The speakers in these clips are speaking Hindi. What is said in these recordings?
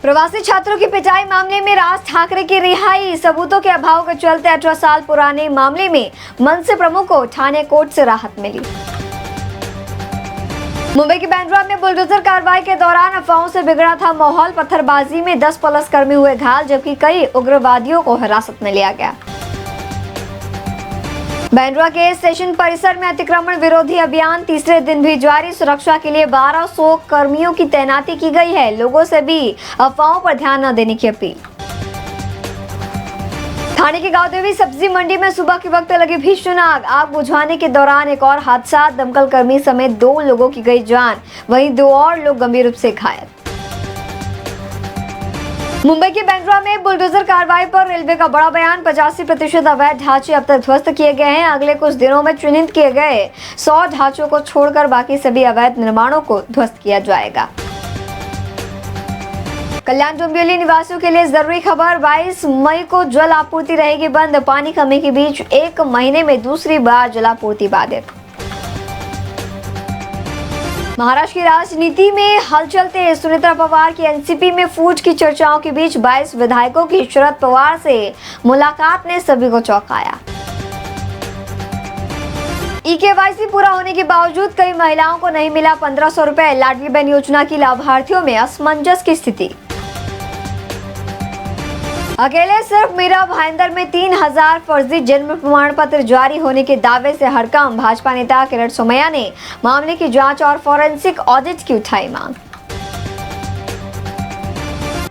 प्रवासी छात्रों की पिटाई मामले में राज ठाकरे की रिहाई। सबूतों के अभाव के चलते 18 साल पुराने मामले में मनसे प्रमुख को ठाणे कोर्ट से राहत मिली। मुंबई के बांद्रा में बुलडोजर कार्रवाई के दौरान अफवाहों से बिगड़ा था माहौल। पत्थरबाजी में 10 पुलिसकर्मी हुए घायल, जबकि कई उग्रवादियों को हिरासत में लिया गया। बांद्रा के स्टेशन परिसर में अतिक्रमण विरोधी अभियान तीसरे दिन भी जारी। सुरक्षा के लिए 1200 कर्मियों की तैनाती की गई है। लोगों से भी अफवाहों पर ध्यान न देने की अपील। ठाणे के गांव देवी सब्जी मंडी में सुबह के वक्त लगी भीषण आग बुझाने के दौरान एक और हादसा। दमकल कर्मी समेत 2 लोगों की गई जान, वहीं 2 और लोग गंभीर रूप से घायल। मुंबई के बांद्रा में बुलडोजर कार्रवाई पर रेलवे का बड़ा बयान। 85% अवैध ढांचे अब तक ध्वस्त किए गए हैं। अगले कुछ दिनों में चिन्हित किए गए 100 ढांचों को छोड़कर बाकी सभी अवैध निर्माणों को ध्वस्त किया जाएगा। कल्याण डोंबिवली निवासियों के लिए जरूरी खबर। 22 मई को जल आपूर्ति रहेगी बंद। पानी कमी के बीच 1 महीने में दूसरी बार जलापूर्ति बाधित। महाराष्ट्र की राजनीति में हलचल तेज। सुनेत्रा पवार की एनसीपी में फूट की चर्चाओं के बीच 22 विधायकों की शरद पवार से मुलाकात ने सभी को चौंकाया। ई-केवाईसी पूरा होने के बावजूद कई महिलाओं को नहीं मिला 1500 रुपए। लाडली बहन योजना की लाभार्थियों में असमंजस की स्थिति। अकेले सिर्फ मीरा भाईंदर में 3000 फर्जी जन्म प्रमाण पत्र जारी होने के दावे से हड़कंप। भाजपा नेता किरण सोमैया ने मामले की जांच और फॉरेंसिक ऑडिट की उठाई मांग।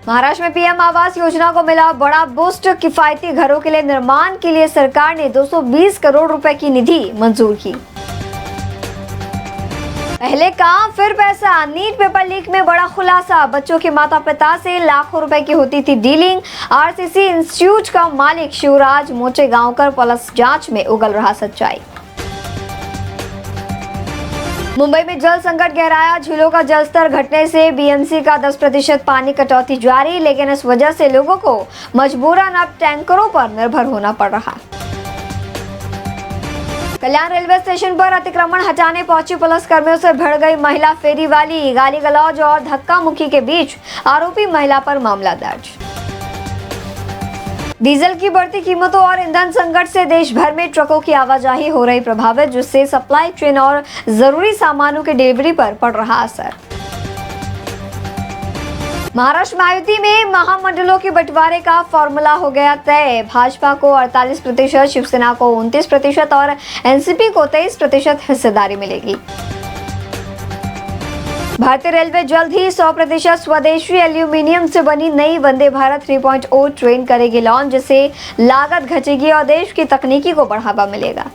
महाराष्ट्र में पीएम आवास योजना को मिला बड़ा बूस्ट। किफायती घरों के लिए निर्माण के लिए सरकार ने 220 करोड़ रुपए की निधि मंजूर की। पहले काम फिर पैसा। नीट पेपर लीक में बड़ा खुलासा। बच्चों के माता पिता से लाखों रुपए की होती थी डीलिंग। आरसीसी इंस्टीट्यूट का मालिक शिवराज मोचेगांवकर पुलिस जांच में उगल रहा सच्चाई। मुंबई में जल संकट गहराया। झीलों का जलस्तर घटने से बीएमसी का 10% पानी कटौती जारी, लेकिन इस वजह से लोगों को मजबूरन अब टैंकरों पर निर्भर होना पड़ रहा। कल्याण रेलवे स्टेशन पर अतिक्रमण हटाने पहुंची पुलिस कर्मियों से भिड़ गई महिला फेरी वाली। गाली गलौज और धक्का मुक्की के बीच आरोपी महिला पर मामला दर्ज। डीजल की बढ़ती कीमतों और ईंधन संकट से देश भर में ट्रकों की आवाजाही हो रही प्रभावित, जिससे सप्लाई चेन और जरूरी सामानों की डिलीवरी पर पड़ रहा असर। महाराष्ट्र में आयुति में महामंडलों के बंटवारे का फॉर्मूला हो गया तय। भाजपा को 48%, शिवसेना को 29% और एनसीपी को 23% हिस्सेदारी मिलेगी। भारतीय रेलवे जल्द ही 100% स्वदेशी एल्यूमिनियम से बनी नई वंदे भारत 3.0 ट्रेन करेगी लॉन्च, जिससे लागत घटेगी और देश की तकनीकी को बढ़ावा मिलेगा।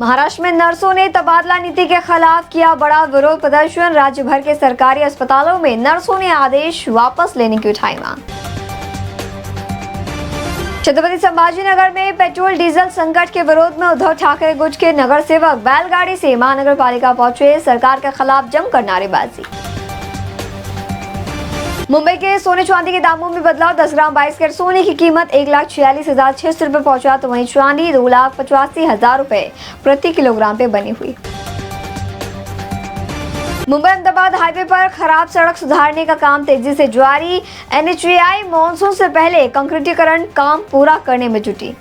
महाराष्ट्र में नर्सों ने तबादला नीति के खिलाफ किया बड़ा विरोध प्रदर्शन। राज्य भर के सरकारी अस्पतालों में नर्सों ने आदेश वापस लेने की उठाई मांग। छत्रपति संभाजीनगर में पेट्रोल डीजल संकट के विरोध में उद्धव ठाकरे गुट के नगर सेवक बैलगाड़ी से महानगर पालिका पहुंचे। सरकार के खिलाफ जमकर नारेबाजी। मुंबई के सोने चांदी के दामों में बदलाव। 10 ग्राम 22 कैरेट सोने की कीमत 1,46,600 रुपए पहुंचा, तो वहीं चांदी 2,85,000 रुपए प्रति किलोग्राम पे बनी हुई। मुंबई अहमदाबाद हाईवे पर खराब सड़क सुधारने का काम तेजी से जारी। एनएचएआई मॉनसून से पहले कंक्रीटीकरण काम पूरा करने में जुटी।